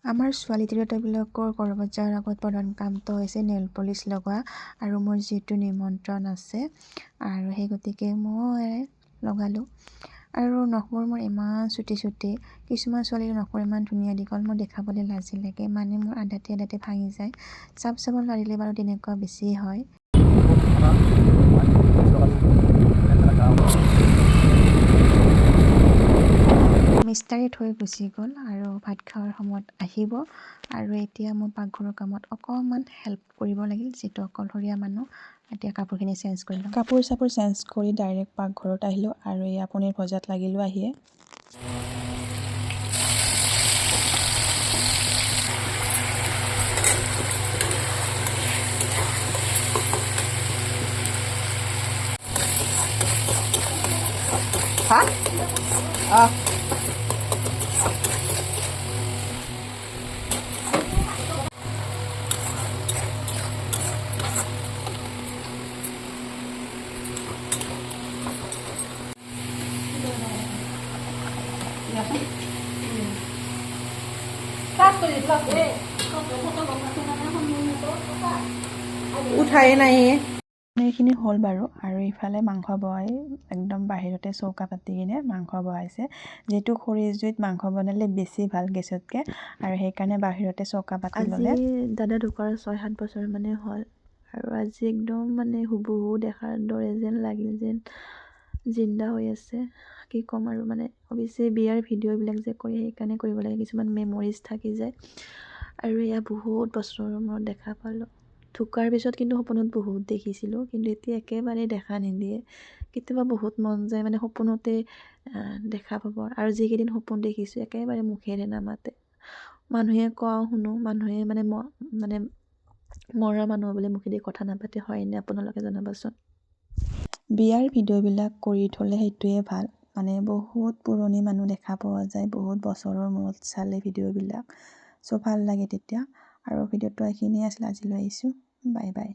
আমাৰ ছোৱালী তিৰোতাবিলাকৰ ক'ৰবাত যোৱাৰ আগত প্ৰধান কামটো হৈছে নেইল পলিচ লগোৱা আৰু মোৰ যিটো নিমন্ত্ৰণ আছে আৰু সেই গতিকে মই লগালোঁ আৰু নখবোৰ মোৰ ইমান চুটি কিছুমান ছোৱালীৰ নখবোৰ ইমান ধুনীয়া দীঘল মোৰ দেখাবলৈ লাজি লাগে মানে মোৰ আধাতে ভাঙি যায় চাব নোৱাৰিলে বাৰু তেনেকুৱা বেছি হয় মিস্ত্ৰী থৈ গুচি গ'ল আৰু ভাত খোৱাৰ সময়ত আহিব আৰু এতিয়া মোৰ পাকঘৰৰ কামত অকণমান হেল্প কৰিব লাগিল যিটো অকলশৰীয়া মানুহ এতিয়া কাপোৰখিনি চেঞ্জ কৰি লওঁ কাপোৰ চাপোৰ চেঞ্জ কৰি ডাইৰেক্ট পাকঘৰত আহিলোঁ আৰু এয়া পনীৰ ভজাত লাগিলোঁ আহিয়ে উঠাই নাই এইখিনি হ'ল বাৰু আৰু ইফালে মাংস বহাই একদম বাহিৰতে চৌকা পাতি কিনে মাংস বহাইছে যিহেতু খৰি জুইত মাংস বনালে বেছি ভাল গেছতকৈ আৰু সেইকাৰণে বাহিৰতে চৌকা পাতি ল'লে আজি দাদা ঢুকোৱাৰ 6-7 বছৰ মানে হ'ল আৰু আজি একদম মানে হুবহু দেখাৰ দৰে যেন লাগিল যেন জিন্দা হৈ আছে কি ক'ম আৰু মানে অৱশ্যে বিয়াৰ ভিডিঅ'বিলাক যে কৰে সেইকাৰণে কৰিব লাগে কিছুমান মেমৰিজ থাকি যায় আৰু এয়া বহুত বছৰৰ মূৰত দেখা পালোঁ ঢুকাৰ পিছত কিন্তু সপোনত বহুত দেখিছিলোঁ কিন্তু এতিয়া একেবাৰে দেখা নিদিয়ে কেতিয়াবা বহুত মন যায় মানে সপোনতে দেখা পাব আৰু যিকেইদিন সপোন দেখিছোঁ একেবাৰে মুখেৰে নামাতে মানুহে কোৱা শুনো মানুহে মানে মৰা মানুহ বোলে মুখেদি কথা নাপাতে হয়নে আপোনালোকে জনাবচোন বিয়াৰ ভিডিঅ'বিলাক কৰি থ'লে সেইটোৱে ভাল মানে বহুত পুৰণি মানুহ দেখা পোৱা যায় বহুত বছৰৰ মূৰত চালে ভিডিঅ'বিলাক চ' ভাল লাগে তেতিয়া আৰু ভিডিঅ'টো এইখিনিয়ে আছিল আজিলৈ আহিছোঁ বাই বাই